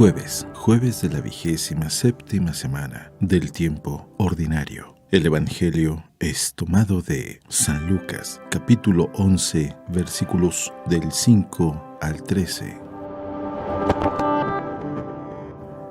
Jueves de la 27ª semana del tiempo ordinario. El Evangelio es tomado de San Lucas, capítulo 11, versículos del 5 al 13.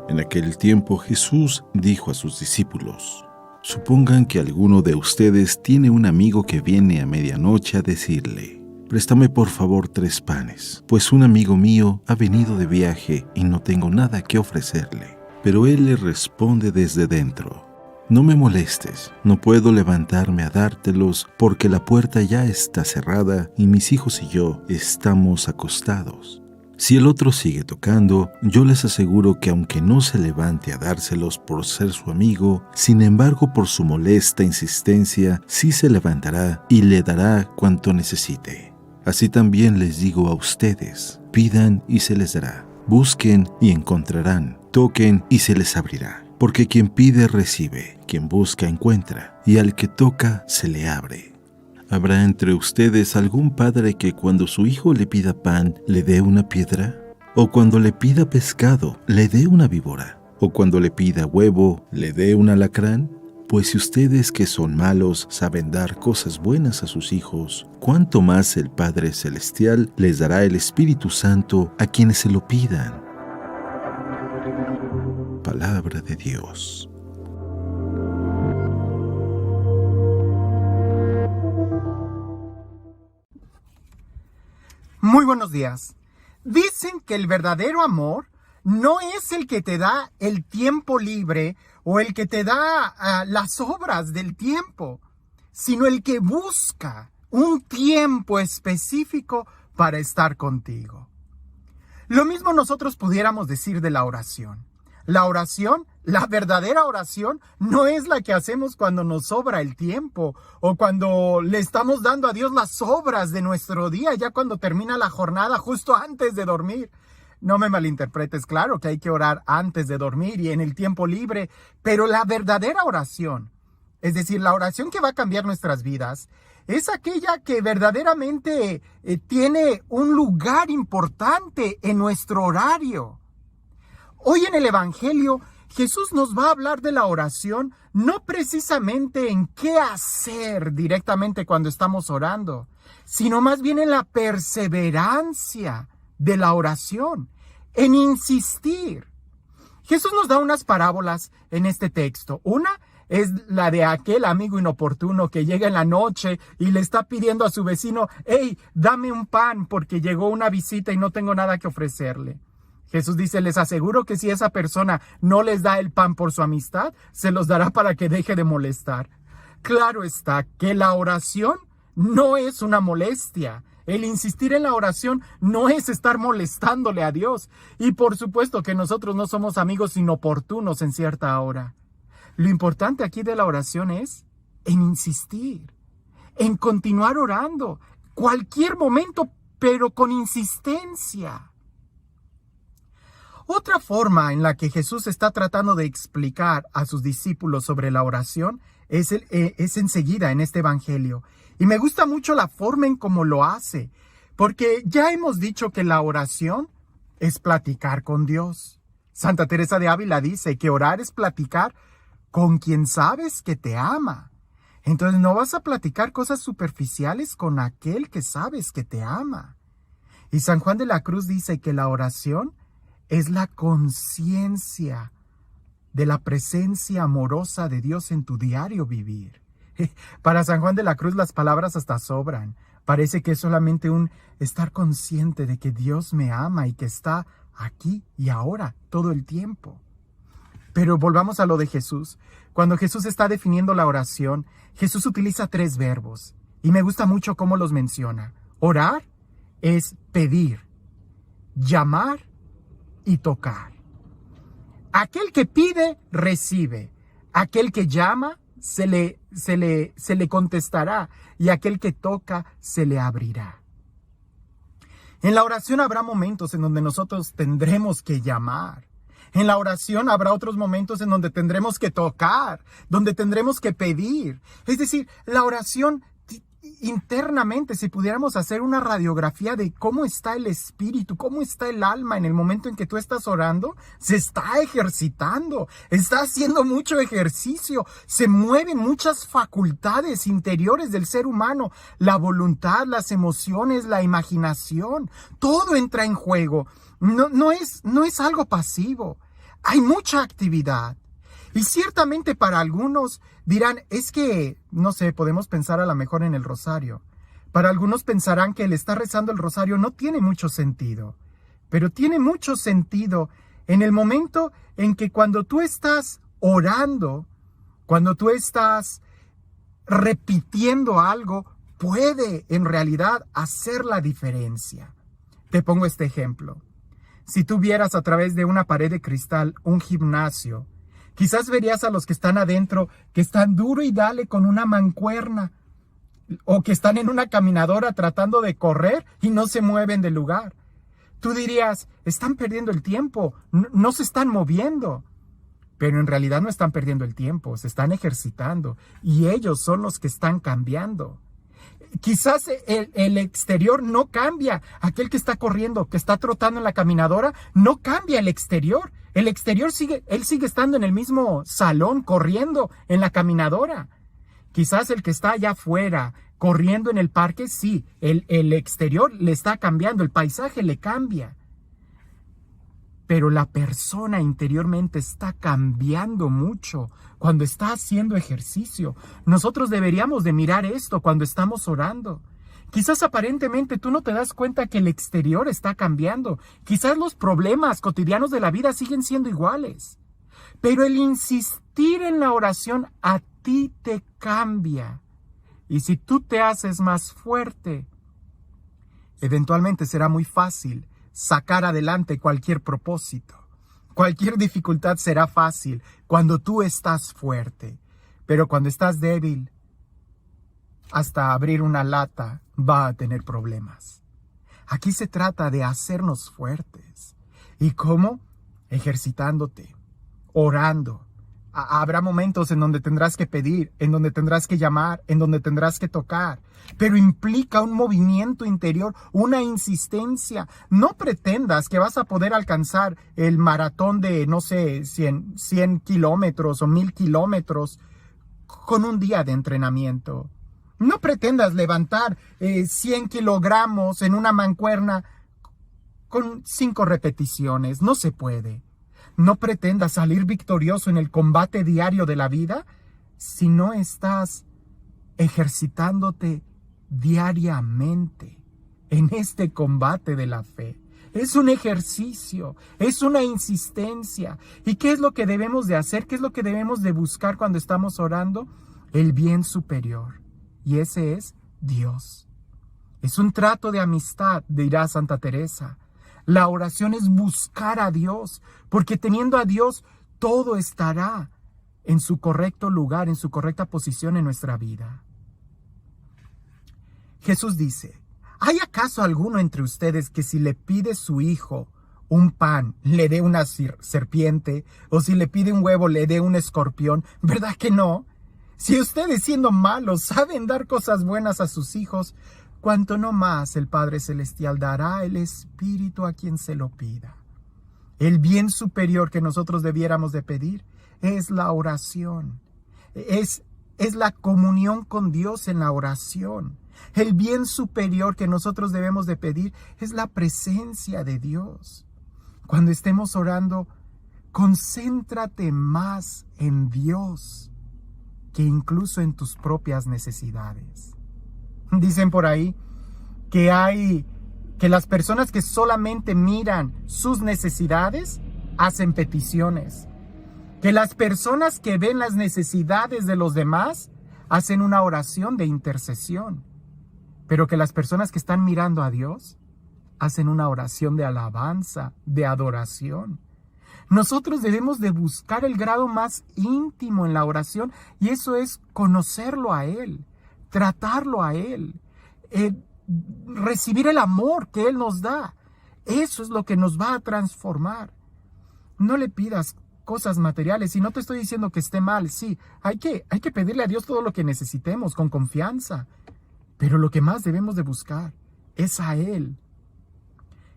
En aquel tiempo Jesús dijo a sus discípulos: Supongan que alguno de ustedes tiene un amigo que viene a medianoche a decirle: Préstame por favor 3 panes, pues un amigo mío ha venido de viaje y no tengo nada que ofrecerle. Pero él le responde desde dentro: No me molestes, no puedo levantarme a dártelos porque la puerta ya está cerrada y mis hijos y yo estamos acostados. Si el otro sigue tocando, yo les aseguro que aunque no se levante a dárselos por ser su amigo, sin embargo por su molesta insistencia, sí se levantará y le dará cuanto necesite. Así también les digo a ustedes: pidan y se les dará, busquen y encontrarán, toquen y se les abrirá. Porque quien pide recibe, quien busca encuentra, y al que toca se le abre. ¿Habrá entre ustedes algún padre que cuando su hijo le pida pan le dé una piedra? ¿O cuando le pida pescado le dé una víbora? ¿O cuando le pida huevo le dé un alacrán? Pues si ustedes que son malos saben dar cosas buenas a sus hijos, ¿cuánto más el Padre Celestial les dará el Espíritu Santo a quienes se lo pidan? Palabra de Dios. Muy buenos días. Dicen que el verdadero amor no es el que te da el tiempo libre o el que te da las obras del tiempo, sino el que busca un tiempo específico para estar contigo. Lo mismo nosotros pudiéramos decir de la oración. La oración, la verdadera oración, no es la que hacemos cuando nos sobra el tiempo o cuando le estamos dando a Dios las obras de nuestro día, ya cuando termina la jornada, justo antes de dormir. No me malinterpretes, claro que hay que orar antes de dormir y en el tiempo libre, pero la verdadera oración, es decir, la oración que va a cambiar nuestras vidas, es aquella que verdaderamente tiene un lugar importante en nuestro horario. Hoy en el Evangelio, Jesús nos va a hablar de la oración, no precisamente en qué hacer directamente cuando estamos orando, sino más bien en la perseverancia de la oración, en insistir. Jesús nos da unas parábolas en este texto. Una es la de aquel amigo inoportuno que llega en la noche y le está pidiendo a su vecino: hey, dame un pan porque llegó una visita y no tengo nada que ofrecerle. Jesús dice: les aseguro que si esa persona no les da el pan por su amistad, se los dará para que deje de molestar. Claro está que la oración no es una molestia. El insistir en la oración no es estar molestándole a Dios. Y por supuesto que nosotros no somos amigos inoportunos en cierta hora. Lo importante aquí de la oración es en insistir, en continuar orando, cualquier momento, pero con insistencia. Otra forma en la que Jesús está tratando de explicar a sus discípulos sobre la oración es enseguida en este evangelio. Y me gusta mucho la forma en cómo lo hace, porque ya hemos dicho que la oración es platicar con Dios. Santa Teresa de Ávila dice que orar es platicar con quien sabes que te ama. Entonces no vas a platicar cosas superficiales con aquel que sabes que te ama. Y San Juan de la Cruz dice que la oración es la conciencia de la presencia amorosa de Dios en tu diario vivir. Para San Juan de la Cruz las palabras hasta sobran. Parece que es solamente un estar consciente de que Dios me ama y que está aquí y ahora todo el tiempo. Pero volvamos a lo de Jesús. Cuando Jesús está definiendo la oración, Jesús utiliza 3 verbos. Y me gusta mucho cómo los menciona. Orar es pedir, llamar y tocar. Aquel que pide, recibe. Aquel que llama, se le contestará, y aquel que toca se le abrirá. En la oración habrá momentos en donde nosotros tendremos que llamar. En la oración habrá otros momentos en donde tendremos que tocar, donde tendremos que pedir. Es decir, la oración internamente, si pudiéramos hacer una radiografía de cómo está el espíritu, cómo está el alma en el momento en que tú estás orando, se está ejercitando, está haciendo mucho ejercicio, se mueven muchas facultades interiores del ser humano, la voluntad, las emociones, la imaginación, todo entra en juego. No es algo pasivo, hay mucha actividad. Y ciertamente para algunos dirán, es que, no sé, podemos pensar a lo mejor en el rosario. Para algunos pensarán que el estar rezando el rosario no tiene mucho sentido. Pero tiene mucho sentido en el momento en que cuando tú estás orando, cuando tú estás repitiendo algo, puede en realidad hacer la diferencia. Te pongo este ejemplo. Si tú vieras a través de una pared de cristal un gimnasio, quizás verías a los que están adentro, que están duro y dale con una mancuerna, o que están en una caminadora tratando de correr y no se mueven del lugar. Tú dirías, están perdiendo el tiempo, no se están moviendo. Pero en realidad no están perdiendo el tiempo, se están ejercitando y ellos son los que están cambiando. Quizás el exterior no cambia. Aquel que está corriendo, que está trotando en la caminadora, no cambia el exterior. El exterior él sigue estando en el mismo salón, corriendo en la caminadora. Quizás el que está allá afuera, corriendo en el parque, sí, el exterior le está cambiando, el paisaje le cambia. Pero la persona interiormente está cambiando mucho cuando está haciendo ejercicio. Nosotros deberíamos de mirar esto cuando estamos orando. Quizás aparentemente tú no te das cuenta que el exterior está cambiando. Quizás los problemas cotidianos de la vida siguen siendo iguales. Pero el insistir en la oración a ti te cambia. Y si tú te haces más fuerte, eventualmente será muy fácil sacar adelante cualquier propósito. Cualquier dificultad será fácil cuando tú estás fuerte. Pero cuando estás débil, hasta abrir una lata va a tener problemas. Aquí se trata de hacernos fuertes. ¿Y cómo? Ejercitándote, orando. Habrá momentos en donde tendrás que pedir, en donde tendrás que llamar, en donde tendrás que tocar. Pero implica un movimiento interior, una insistencia. No pretendas que vas a poder alcanzar el maratón de, no sé, 100 kilómetros o 1000 kilómetros con un día de entrenamiento. No pretendas levantar 100 kilogramos en una mancuerna con 5 repeticiones. No se puede. No pretendas salir victorioso en el combate diario de la vida si no estás ejercitándote diariamente en este combate de la fe. Es un ejercicio, es una insistencia. ¿Y qué es lo que debemos de hacer? ¿Qué es lo que debemos de buscar cuando estamos orando? El bien superior. Y ese es Dios. Es un trato de amistad, dirá Santa Teresa. La oración es buscar a Dios, porque teniendo a Dios, todo estará en su correcto lugar, en su correcta posición en nuestra vida. Jesús dice, ¿hay acaso alguno entre ustedes que si le pide su hijo un pan, le dé una serpiente, o si le pide un huevo, le dé un escorpión? ¿Verdad que no? Si ustedes, siendo malos, saben dar cosas buenas a sus hijos, cuánto no más el Padre Celestial dará el Espíritu a quien se lo pida. El bien superior que nosotros debiéramos de pedir es la oración. Es la comunión con Dios en la oración. El bien superior que nosotros debemos de pedir es la presencia de Dios. Cuando estemos orando, concéntrate más en Dios que incluso en tus propias necesidades. Dicen por ahí que las personas que solamente miran sus necesidades hacen peticiones. Que las personas que ven las necesidades de los demás hacen una oración de intercesión. Pero que las personas que están mirando a Dios hacen una oración de alabanza, de adoración. Nosotros debemos de buscar el grado más íntimo en la oración y eso es conocerlo a Él, tratarlo a Él, recibir el amor que Él nos da. Eso es lo que nos va a transformar. No le pidas cosas materiales y no te estoy diciendo que esté mal. Sí, hay que pedirle a Dios todo lo que necesitemos con confianza. Pero lo que más debemos de buscar es a Él.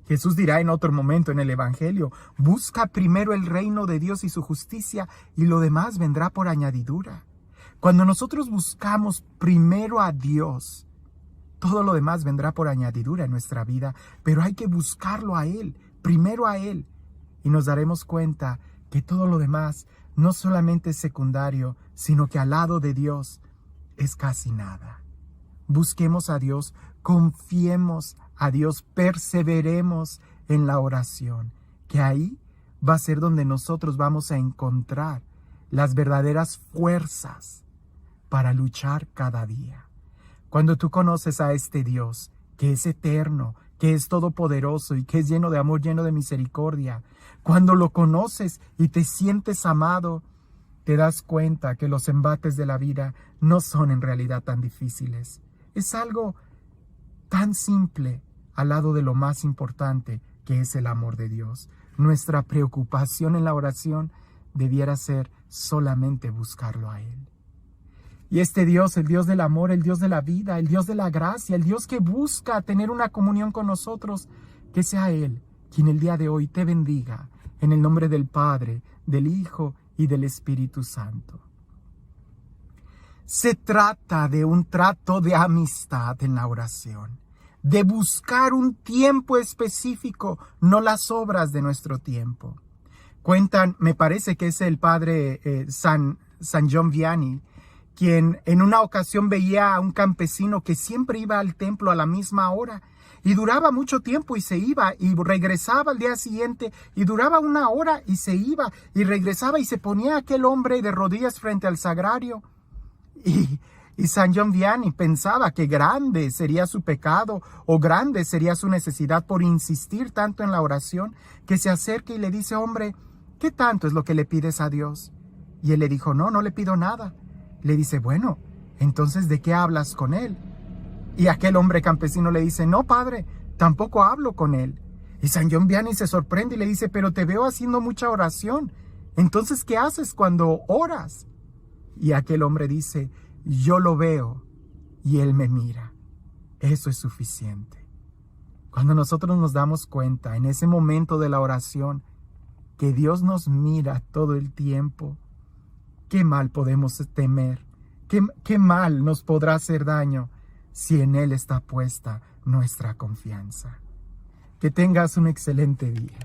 Jesús dirá en otro momento en el Evangelio, busca primero el reino de Dios y su justicia, y lo demás vendrá por añadidura. Cuando nosotros buscamos primero a Dios, todo lo demás vendrá por añadidura en nuestra vida, pero hay que buscarlo a Él, primero a Él, y nos daremos cuenta que todo lo demás no solamente es secundario, sino que al lado de Dios es casi nada. Busquemos a Dios, confiemos a Dios, perseveremos en la oración, que ahí va a ser donde nosotros vamos a encontrar las verdaderas fuerzas para luchar cada día. Cuando tú conoces a este Dios, que es eterno, que es todopoderoso y que es lleno de amor, lleno de misericordia, cuando lo conoces y te sientes amado, te das cuenta que los embates de la vida no son en realidad tan difíciles. Es algo tan simple al lado de lo más importante, que es el amor de Dios. Nuestra preocupación en la oración debiera ser solamente buscarlo a Él. Y este Dios, el Dios del amor, el Dios de la vida, el Dios de la gracia, el Dios que busca tener una comunión con nosotros, que sea Él quien el día de hoy te bendiga, en el nombre del Padre, del Hijo y del Espíritu Santo. Se trata de un trato de amistad en la oración, de buscar un tiempo específico, no las obras de nuestro tiempo. Cuentan, me parece que es el padre San John Vianney, quien en una ocasión veía a un campesino que siempre iba al templo a la misma hora y duraba mucho tiempo y se iba y regresaba al día siguiente y duraba una hora y se iba y regresaba y se ponía aquel hombre de rodillas frente al sagrario. Y San John Vianney pensaba que grande sería su pecado o grande sería su necesidad por insistir tanto en la oración, que se acerca y le dice, hombre, ¿qué tanto es lo que le pides a Dios? Y él le dijo, no le pido nada. Le dice, bueno, entonces ¿de qué hablas con él? Y aquel hombre campesino le dice, no, padre, tampoco hablo con él. Y San John Vianney se sorprende y le dice, pero te veo haciendo mucha oración. Entonces, ¿qué haces cuando oras? Y aquel hombre dice, yo lo veo y él me mira. Eso es suficiente. Cuando nosotros nos damos cuenta en ese momento de la oración que Dios nos mira todo el tiempo, ¿qué mal podemos temer? ¿Qué mal nos podrá hacer daño si en Él está puesta nuestra confianza? Que tengas un excelente día.